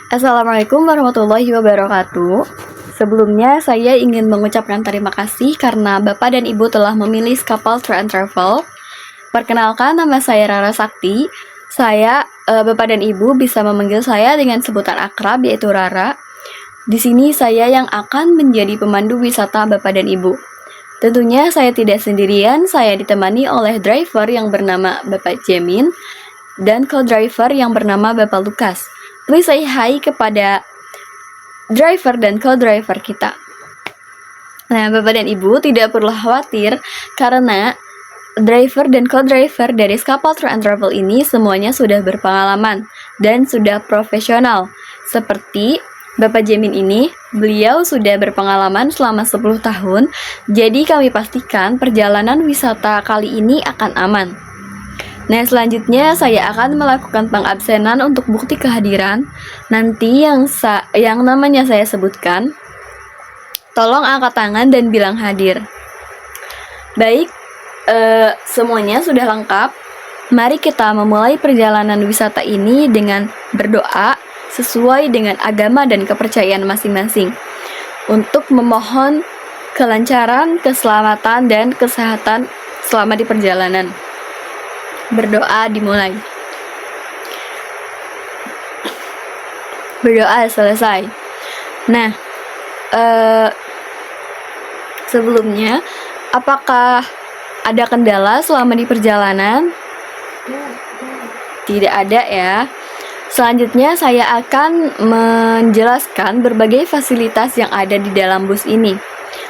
Assalamualaikum warahmatullahi wabarakatuh. Sebelumnya saya ingin mengucapkan terima kasih karena Bapak dan Ibu telah memilih Skapal Tour and Travel. Perkenalkan, nama saya Rara Sakti. Bapak dan Ibu bisa memanggil saya dengan sebutan akrab yaitu Rara. Di sini saya yang akan menjadi pemandu wisata Bapak dan Ibu. Tentunya saya tidak sendirian, saya ditemani oleh driver yang bernama Bapak Jamin dan co-driver yang bernama Bapak Lukas. Please say hi kepada driver dan co-driver kita. Nah, Bapak dan Ibu tidak perlu khawatir karena driver dan co-driver dari Skapal Tour and Travel ini semuanya sudah berpengalaman dan sudah profesional. Seperti Bapak Jamin ini, beliau sudah berpengalaman selama 10 tahun, jadi kami pastikan perjalanan wisata kali ini akan aman. Nah, selanjutnya saya akan melakukan pengabsenan untuk bukti kehadiran. Nanti yang namanya saya sebutkan, tolong angkat tangan dan bilang hadir. Baik, semuanya sudah lengkap. Mari kita memulai perjalanan wisata ini dengan berdoa sesuai dengan agama dan kepercayaan masing-masing untuk memohon kelancaran, keselamatan, dan kesehatan selama di perjalanan. Berdoa dimulai. Berdoa selesai. Nah, sebelumnya, apakah ada kendala selama di perjalanan? Tidak ada ya. Selanjutnya saya akan menjelaskan berbagai fasilitas yang ada di dalam bus ini.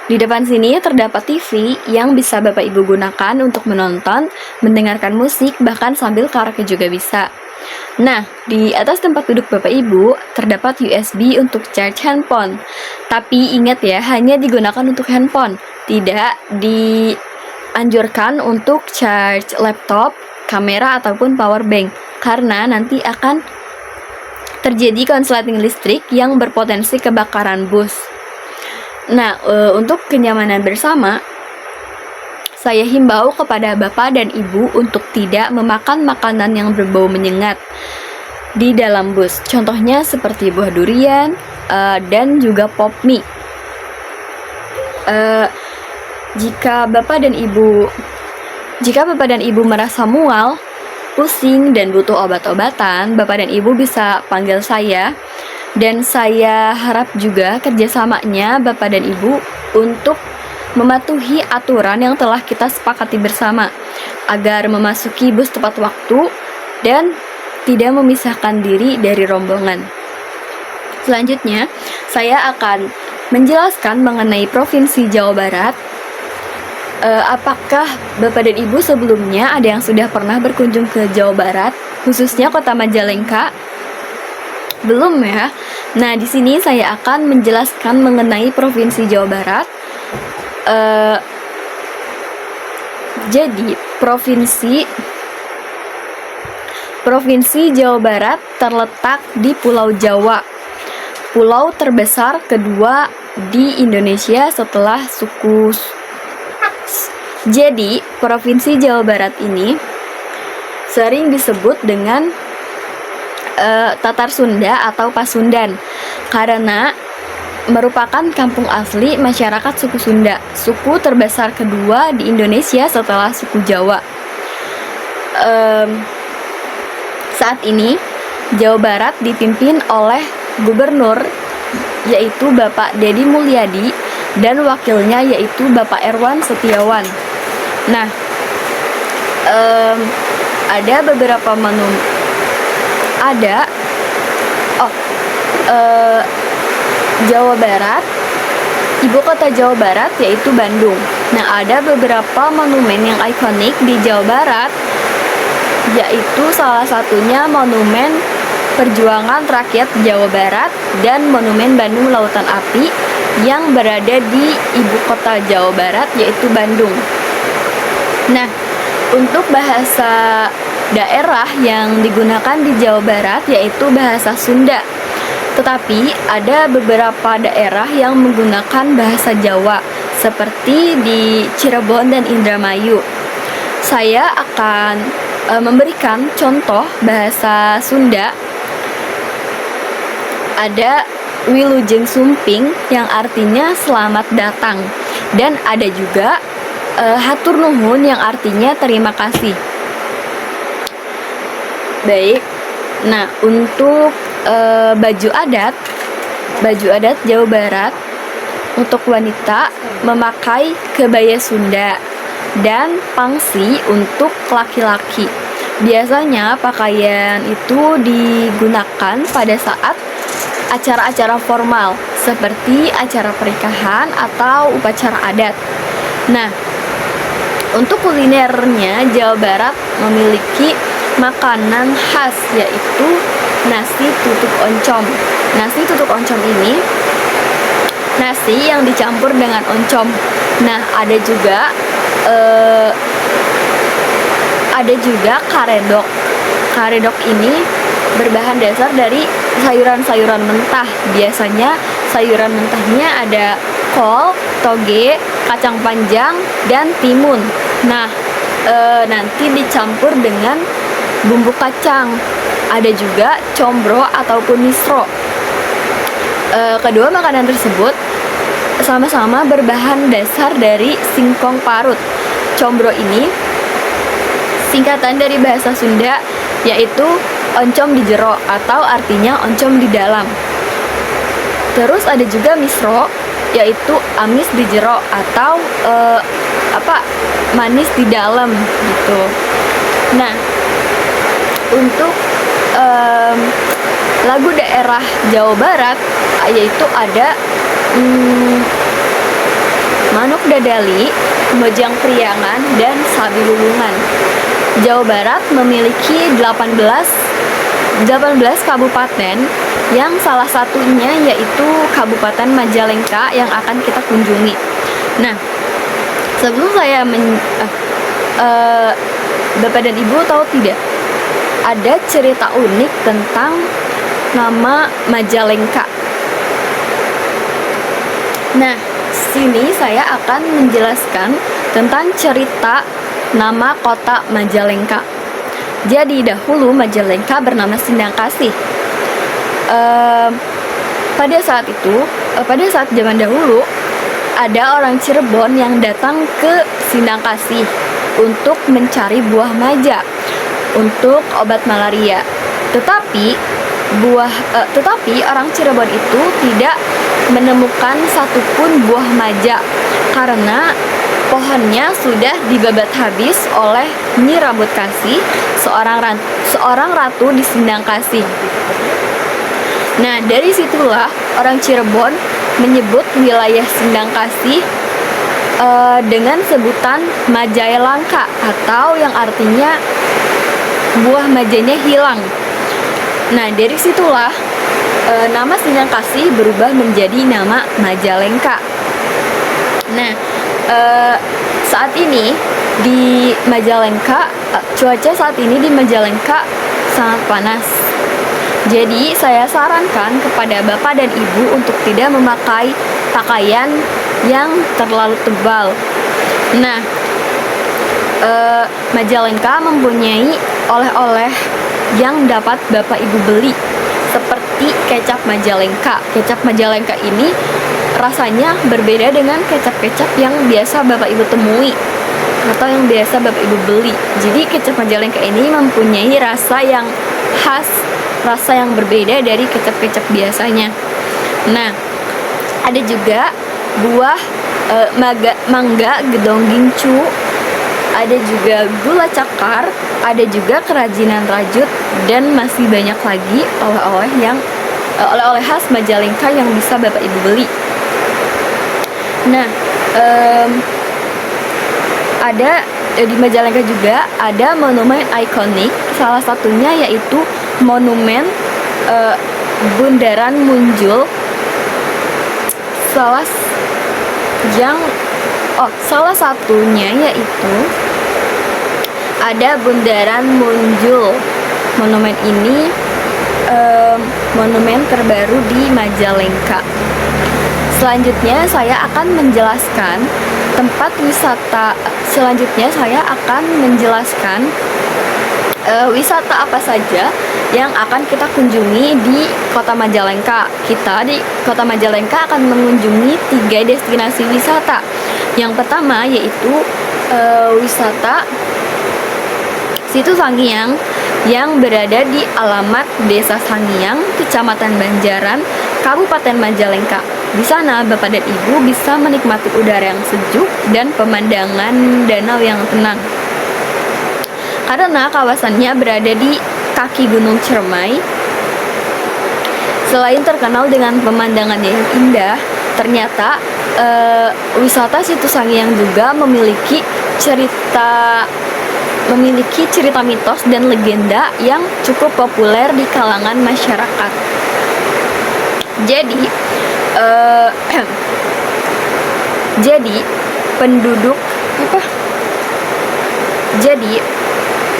Di depan sini terdapat TV yang bisa Bapak Ibu gunakan untuk menonton, mendengarkan musik, bahkan sambil karaoke juga bisa. Nah, di atas tempat duduk Bapak Ibu terdapat USB untuk charge handphone. Tapi ingat ya, hanya digunakan untuk handphone, tidak dianjurkan untuk charge laptop, kamera, ataupun power bank, karena nanti akan terjadi konsleting listrik yang berpotensi kebakaran bus. Nah, untuk kenyamanan bersama, saya himbau kepada Bapak dan Ibu untuk tidak memakan makanan yang berbau menyengat di dalam bus. Contohnya seperti buah durian dan juga pop mie. Jika Bapak dan Ibu merasa mual, pusing, dan butuh obat-obatan, Bapak dan Ibu bisa panggil saya. Dan saya harap juga kerjasamanya Bapak dan Ibu untuk mematuhi aturan yang telah kita sepakati bersama agar memasuki bus tepat waktu dan tidak memisahkan diri dari rombongan. Selanjutnya, saya akan menjelaskan mengenai Provinsi Jawa Barat. Apakah Bapak dan Ibu sebelumnya ada yang sudah pernah berkunjung ke Jawa Barat, khususnya Kota Majalengka? Belum ya? Nah, di sini saya akan menjelaskan mengenai Provinsi Jawa Barat. Jadi, Provinsi Jawa Barat terletak di Pulau Jawa, pulau terbesar kedua di Indonesia setelah suku. Jadi, Provinsi Jawa Barat ini sering disebut dengan Tatar Sunda atau Pasundan karena merupakan kampung asli masyarakat suku Sunda, suku terbesar kedua di Indonesia setelah suku Jawa. Saat ini Jawa Barat dipimpin oleh gubernur yaitu Bapak Deddy Mulyadi dan wakilnya yaitu Bapak Erwan Setiawan. Nah, ada beberapa Jawa Barat, ibu kota Jawa Barat yaitu Bandung. Nah, ada beberapa monumen yang ikonik di Jawa Barat, yaitu salah satunya Monumen Perjuangan Rakyat Jawa Barat dan Monumen Bandung Lautan Api yang berada di ibu kota Jawa Barat yaitu Bandung. Nah, untuk bahasa daerah yang digunakan di Jawa Barat yaitu bahasa Sunda. Tetapi ada beberapa daerah yang menggunakan bahasa Jawa seperti di Cirebon dan Indramayu. Saya akan memberikan contoh bahasa Sunda ada Wilujeng Sumping yang artinya selamat datang, dan ada juga Hatur Nuhun yang artinya terima kasih. Baik, nah untuk baju adat Jawa Barat untuk wanita memakai kebaya Sunda dan pangsi untuk laki-laki. Biasanya pakaian itu digunakan pada saat acara-acara formal seperti acara pernikahan atau upacara adat. Nah, untuk kulinernya Jawa Barat memiliki makanan khas yaitu nasi tutuk oncom. Nasi tutuk oncom ini nasi yang dicampur dengan oncom. Nah, ada juga karedok. Karedok ini berbahan dasar dari sayuran-sayuran mentah. Biasanya sayuran mentahnya ada kol, toge, kacang panjang, dan timun. Nah, nanti dicampur dengan bumbu kacang. Ada juga combro ataupun misro. Kedua makanan tersebut sama-sama berbahan dasar dari singkong parut. Combro ini singkatan dari bahasa Sunda yaitu oncom di jero atau artinya oncom di dalam. Terus ada juga misro yaitu amis di jero atau manis di dalam gitu. Nah, untuk lagu daerah Jawa Barat yaitu ada Manuk Dadali, Mojang Priangan, dan Sabi Lulungan. Jawa Barat memiliki 18 kabupaten yang salah satunya yaitu Kabupaten Majalengka yang akan kita kunjungi. Nah, sebelum saya Bapak dan Ibu tahu tidak, ada cerita unik tentang nama Majalengka. Nah, sini saya akan menjelaskan tentang cerita nama kota Majalengka. Jadi dahulu Majalengka bernama Sindangkasih. Pada saat zaman dahulu ada orang Cirebon yang datang ke Sindangkasih untuk mencari buah maja untuk obat malaria. Tetapi orang Cirebon itu tidak menemukan satupun buah maja karena pohonnya sudah dibabat habis oleh Nyi Rambut Kasih, seorang ratu di Sindangkasih. Nah, dari situlah orang Cirebon menyebut wilayah Sindangkasih dengan sebutan Majalengka atau yang artinya buah majanya hilang. Nah, dari situlah nama Sindangkasih berubah menjadi nama Majalengka. Nah, saat ini di Majalengka, cuaca saat ini di Majalengka sangat panas. Jadi saya sarankan kepada Bapak dan Ibu untuk tidak memakai pakaian yang terlalu tebal. Nah, Majalengka mempunyai oleh-oleh yang dapat Bapak Ibu beli seperti kecap Majalengka. Kecap Majalengka ini rasanya berbeda dengan kecap-kecap yang biasa Bapak Ibu temui atau yang biasa Bapak Ibu beli. Jadi kecap Majalengka ini mempunyai rasa yang khas, rasa yang berbeda dari kecap-kecap biasanya. Nah, ada juga buah mangga gedong gincu, ada juga gula cakar, ada juga kerajinan rajut, dan masih banyak lagi oleh-oleh khas Majalengka yang bisa Bapak Ibu beli. Nah, ada di Majalengka juga ada monumen ikonik, salah satunya yaitu monumen Bundaran Munjul. Salah satunya yaitu ada Bundaran Munjul. Monumen ini monumen terbaru di Majalengka. Selanjutnya saya akan menjelaskan tempat wisata. Wisata apa saja yang akan kita kunjungi di Kota Majalengka. Kita di Kota Majalengka akan mengunjungi 3 destinasi wisata. Yang pertama yaitu wisata Situ Sangiang yang berada di alamat Desa Sangiang, Kecamatan Banjaran, Kabupaten Majalengka. Di sana Bapak dan Ibu bisa menikmati udara yang sejuk dan pemandangan danau yang tenang. Karena kawasannya berada di kaki Gunung Ciremai, selain terkenal dengan pemandangannya yang indah, ternyata wisata Situ Sangiang juga memiliki cerita mitos dan legenda yang cukup populer di kalangan masyarakat.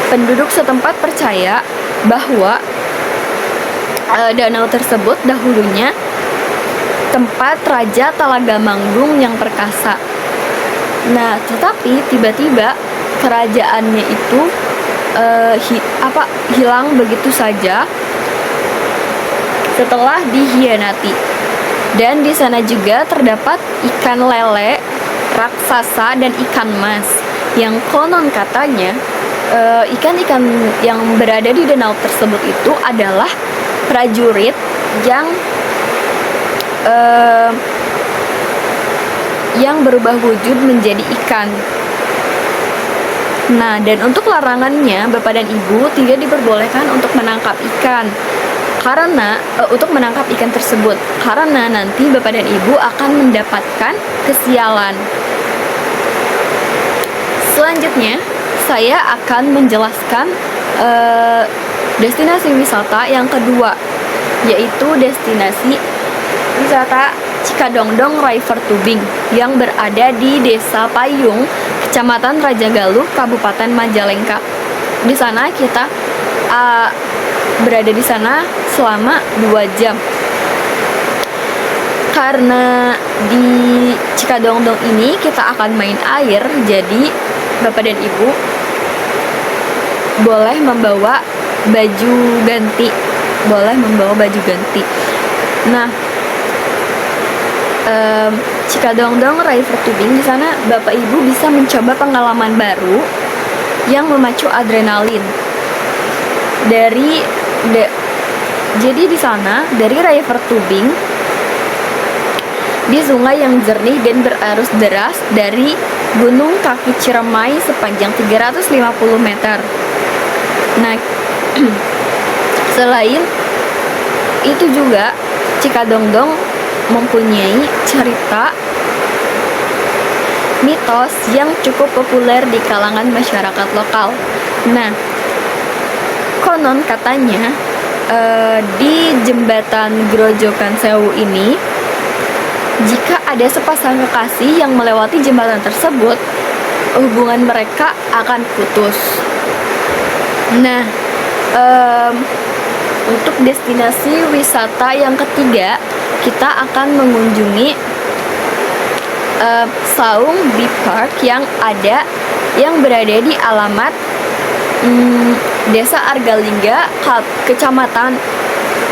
Penduduk setempat percaya bahwa danau tersebut dahulunya tempat Raja Talaga Manggung yang perkasa. Nah, tetapi tiba-tiba kerajaannya itu hilang begitu saja setelah dihianati. Dan di sana juga terdapat ikan lele raksasa dan ikan mas yang konon katanya ikan-ikan yang berada di danau tersebut itu adalah prajurit yang berubah wujud menjadi ikan. Nah, dan untuk larangannya, Bapak dan Ibu tidak diperbolehkan untuk menangkap ikan tersebut, karena nanti Bapak dan Ibu akan mendapatkan kesialan. Selanjutnya, saya akan menjelaskan destinasi wisata yang kedua, yaitu destinasi wisata Cikadongdong River Tubing yang berada di Desa Payung, Kecamatan Raja Galuh, Kabupaten Majalengka. Di sana kita berada di sana selama 2 jam. Karena di Cikadongdong ini kita akan main air, jadi Bapak dan Ibu boleh membawa baju ganti. Nah, Cikadongdong River Tubing, di sana Bapak Ibu bisa mencoba pengalaman baru yang memacu adrenalin. Jadi di sana dari River Tubing, di sungai yang jernih dan berarus deras dari Gunung Kaki Ciremai sepanjang 350 meter. Nah, selain itu juga Cikadongdong mempunyai cerita mitos yang cukup populer di kalangan masyarakat lokal. Nah, konon katanya di jembatan Grojogan Sewu ini, jika ada sepasang kekasih yang melewati jembatan tersebut, hubungan mereka akan putus. Nah, untuk destinasi wisata yang ketiga, kita akan mengunjungi Saung Bee Park yang berada di alamat Desa Argalingga, Kecamatan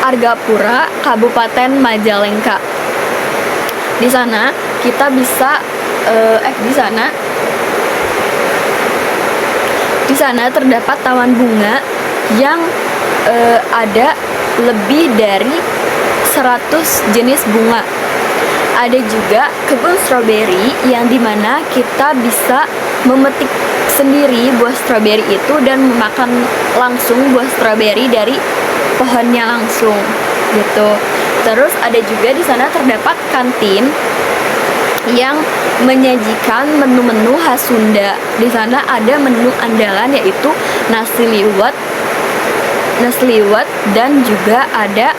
Argapura, Kabupaten Majalengka. Di sana kita bisa di sana terdapat taman bunga yang ada lebih dari 100 jenis bunga. Ada juga kebun stroberi yang dimana kita bisa memetik sendiri buah stroberi itu dan memakan langsung buah stroberi dari pohonnya langsung gitu. Terus ada juga di sana terdapat kantin yang menyajikan menu-menu khas Sunda. Di sana ada menu andalan yaitu nasi liwet dan juga ada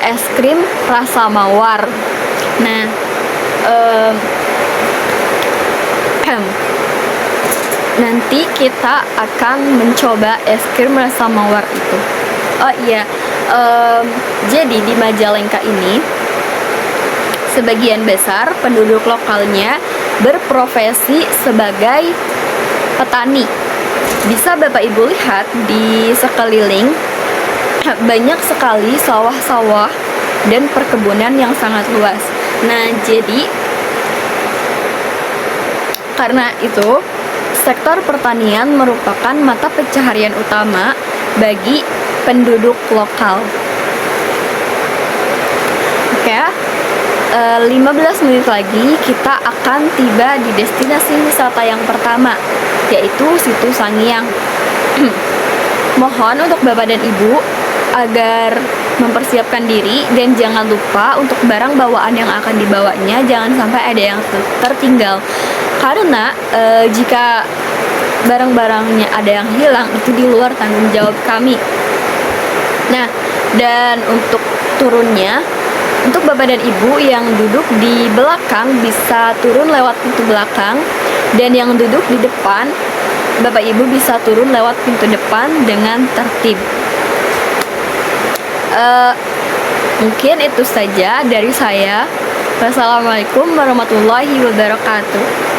es krim rasa mawar. Nah, nanti kita akan mencoba es krim rasa mawar itu. Oh iya, jadi di Majalengka ini sebagian besar penduduk lokalnya berprofesi sebagai petani. Bisa Bapak Ibu lihat di sekeliling banyak sekali sawah-sawah dan perkebunan yang sangat luas. Nah, jadi karena itu sektor pertanian merupakan mata pencaharian utama bagi penduduk lokal. Oke, 15 menit lagi kita akan tiba di destinasi wisata yang pertama, yaitu Situ Sangiang. Mohon untuk Bapak dan Ibu agar mempersiapkan diri dan jangan lupa untuk barang bawaan yang akan dibawanya jangan sampai ada yang tertinggal. Karena jika barang-barangnya ada yang hilang, itu di luar tanggung jawab kami. Nah, dan untuk turunnya, untuk Bapak dan Ibu yang duduk di belakang bisa turun lewat pintu belakang, dan yang duduk di depan, Bapak Ibu bisa turun lewat pintu depan dengan tertib. Mungkin itu saja dari saya. Wassalamualaikum warahmatullahi wabarakatuh.